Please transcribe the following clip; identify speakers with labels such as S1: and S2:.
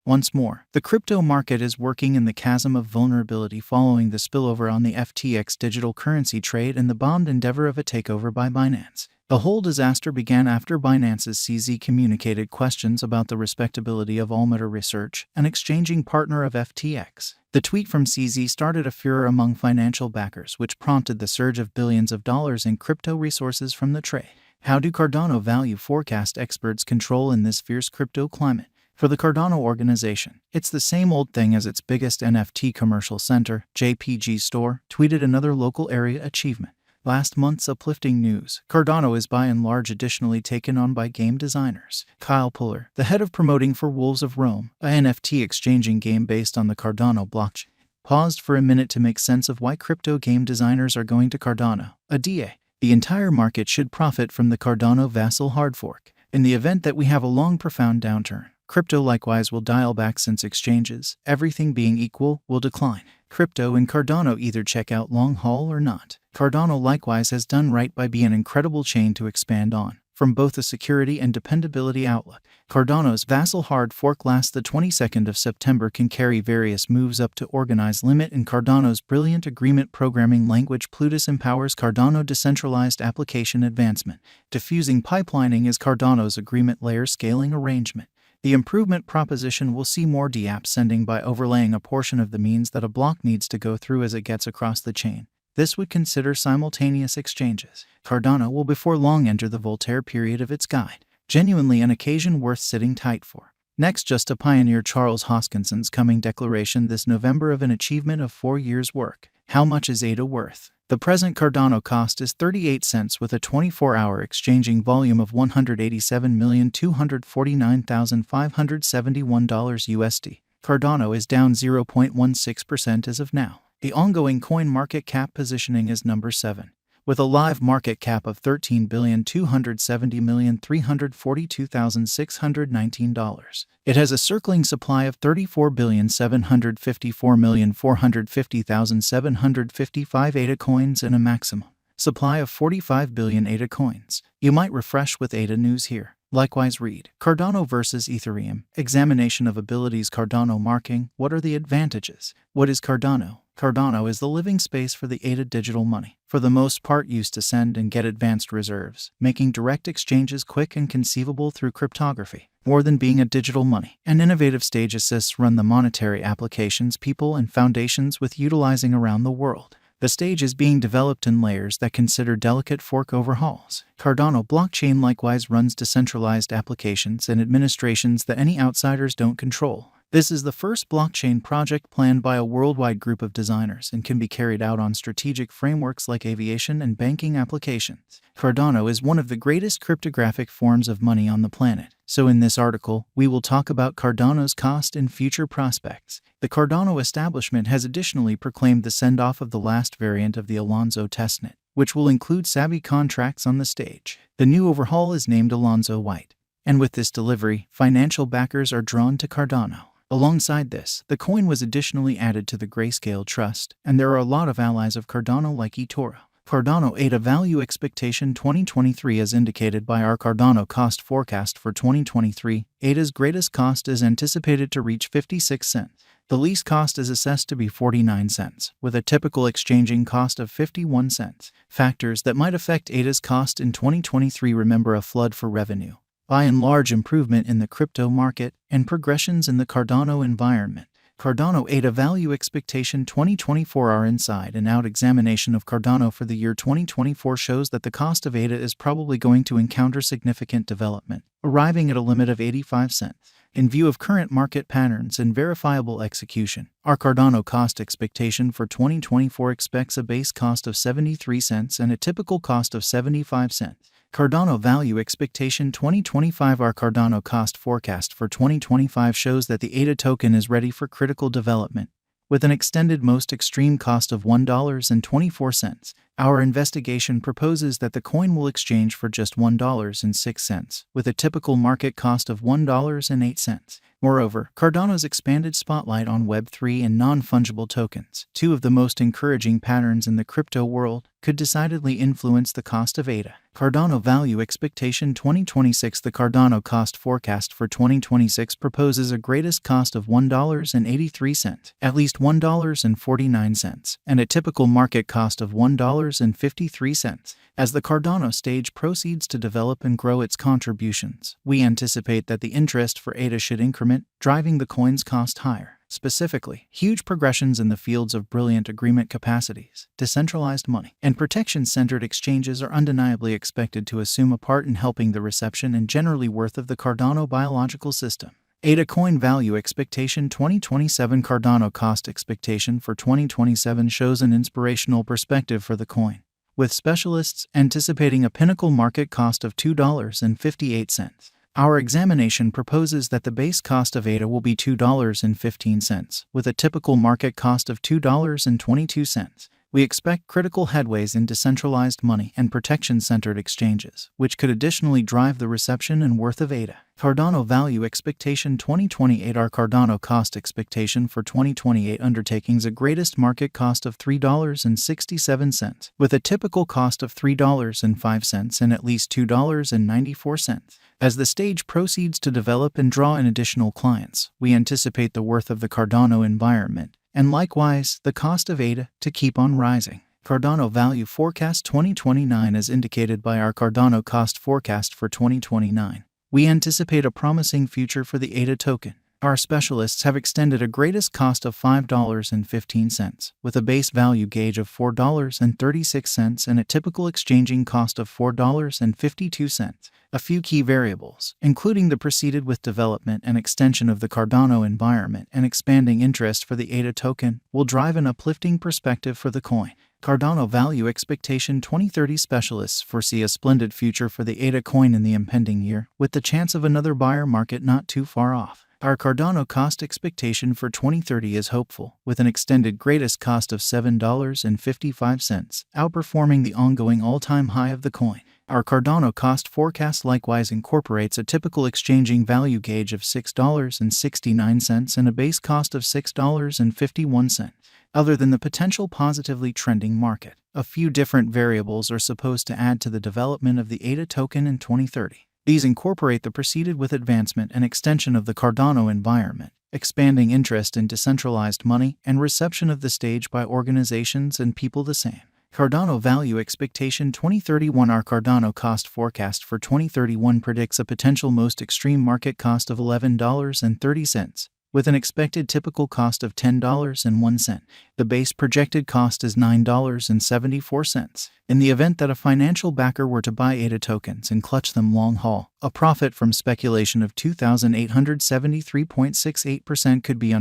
S1: Once more, the crypto market is working in the chasm of vulnerability following the spillover on the FTX digital currency trade and the bombed endeavor of a takeover by Binance. The whole disaster began after Binance's CZ communicated questions about the respectability of Alameda Research, an exchanging partner of FTX. The tweet from CZ started a furor among financial backers, which prompted the surge of billions of dollars in crypto resources from the trade. How do Cardano value forecast experts control in this fierce crypto climate? For the Cardano organization, it's the same old thing as its biggest NFT commercial center, JPG Store, tweeted another local area achievement. Last month's uplifting news, Cardano is by and large additionally taken on by game designers. Kyle Puller, the head of promoting for Wolves of Rome, a NFT exchanging game based on the Cardano blockchain, paused for a minute to make sense of why crypto game designers are going to Cardano, a DA. The entire market should profit from the Cardano vassal hard fork. In the event that we have a long profound downturn, crypto likewise will dial back since exchanges, everything being equal, will decline. Crypto and Cardano either check out long haul or not. Cardano likewise has done right by being an incredible chain to expand on, from both a security and dependability outlook. Cardano's vassal hard fork lasts the 22nd of September can carry various moves up to organize limit, and Cardano's brilliant agreement programming language Plutus empowers Cardano decentralized application advancement. Diffusing pipelining is Cardano's agreement layer scaling arrangement. The improvement proposition will see more dApp sending by overlaying a portion of the means that a block needs to go through as it gets across the chain. This would consider simultaneous exchanges. Cardano will before long enter the Voltaire period of its guide. Genuinely an occasion worth sitting tight for. Next, just a pioneer Charles Hoskinson's coming declaration this November of an achievement of 4 years' work. How much is ADA worth? The present Cardano cost is 38 cents with a 24-hour exchanging volume of $187,249,571 USD. Cardano is down 0.16% as of now. The ongoing coin market cap positioning is number 7, with a live market cap of $13,270,342,619. It has a circling supply of 34,754,450,755 ADA coins and a maximum supply of 45 billion ADA coins. You might refresh with ADA news here. Likewise read, Cardano versus Ethereum, examination of abilities Cardano marking, what are the advantages? What is Cardano? Cardano is the living space for the ADA digital money, for the most part used to send and get advanced reserves, making direct exchanges quick and conceivable through cryptography. More than being a digital money, an innovative stage assists run the monetary applications people and foundations with utilizing around the world. The stage is being developed in layers that consider delicate fork overhauls. Cardano blockchain likewise runs decentralized applications and administrations that any outsiders don't control. This is the first blockchain project planned by a worldwide group of designers and can be carried out on strategic frameworks like aviation and banking applications. Cardano is one of the greatest cryptographic forms of money on the planet. So in this article, we will talk about Cardano's cost and future prospects. The Cardano establishment has additionally proclaimed the send-off of the last variant of the Alonzo testnet, which will include savvy contracts on the stage. The new overhaul is named Alonzo White. And with this delivery, financial backers are drawn to Cardano. Alongside this, the coin was additionally added to the Grayscale Trust, and there are a lot of allies of Cardano like eToro. Cardano ADA Value Expectation 2023 as indicated by our Cardano cost forecast for 2023, ADA's greatest cost is anticipated to reach 56 cents. The least cost is assessed to be 49 cents, with a typical exchanging cost of 51 cents. Factors that might affect ADA's cost in 2023: remember a flood for revenue, by and large improvement in the crypto market, and progressions in the Cardano environment. Cardano ADA Value Expectation 2024. Our inside and out examination of Cardano for the year 2024 shows that the cost of ADA is probably going to encounter significant development, arriving at a limit of 85 cents. In view of current market patterns and verifiable execution, our Cardano cost expectation for 2024 expects a base cost of 73 cents and a typical cost of 75 cents. Cardano Value Expectation 2025. Our Cardano cost forecast for 2025 shows that the ADA token is ready for critical development, with an extended most extreme cost of $1.24. Our investigation proposes that the coin will exchange for just $1.06, with a typical market cost of $1.08. Moreover, Cardano's expanded spotlight on Web3 and non-fungible tokens, two of the most encouraging patterns in the crypto world, could decidedly influence the cost of ADA. Cardano Value Expectation 2026. The Cardano cost forecast for 2026 proposes a greatest cost of $1.83, at least $1.49, and a typical market cost of $1.53. As the Cardano stage proceeds to develop and grow its contributions, we anticipate that the interest for ADA should increment, driving the coin's cost higher. Specifically, huge progressions in the fields of brilliant agreement capacities, decentralized money, and protection-centered exchanges are undeniably expected to assume a part in helping the reception and generally worth of the Cardano biological system. ADA Coin Value Expectation 2027. Cardano cost expectation for 2027 shows an inspirational perspective for the coin, with specialists anticipating a pinnacle market cost of $2.58. Our examination proposes that the base cost of ADA will be $2.15, with a typical market cost of $2.22. We expect critical headways in decentralized money and protection-centered exchanges, which could additionally drive the reception and worth of ADA. Cardano Value Expectation 2028. Our Cardano cost expectation for 2028 undertakings a greatest market cost of $3.67, with a typical cost of $3.05 and at least $2.94. As the stage proceeds to develop and draw in additional clients, we anticipate the worth of the Cardano environment, and likewise, the cost of ADA, to keep on rising. Cardano Value Forecast 2029. As indicated by our Cardano cost forecast for 2029, we anticipate a promising future for the ADA token. Our specialists have extended a greatest cost of $5.15, with a base value gauge of $4.36 and a typical exchanging cost of $4.52. A few key variables, including the proceeded with development and extension of the Cardano environment and expanding interest for the ADA token, will drive an uplifting perspective for the coin. Cardano Value Expectation 2030. Specialists foresee a splendid future for the ADA coin in the impending year, with the chance of another buyer market not too far off. Our Cardano cost expectation for 2030 is hopeful, with an extended greatest cost of $7.55, outperforming the ongoing all-time high of the coin. Our Cardano cost forecast likewise incorporates a typical exchanging value gauge of $6.69 and a base cost of $6.51. Other than the potential positively trending market, a few different variables are supposed to add to the development of the ADA token in 2030. These incorporate the proceeded with advancement and extension of the Cardano environment, expanding interest in decentralized money, and reception of the stage by organizations and people the same. Cardano Value Expectation 2031. Our Cardano cost forecast for 2031 predicts a potential most extreme market cost of $11.30, with an expected typical cost of $10.01. The base projected cost is $9.74. In the event that a financial backer were to buy ADA tokens and clutch them long haul, a profit from speculation of 2,873.68% could be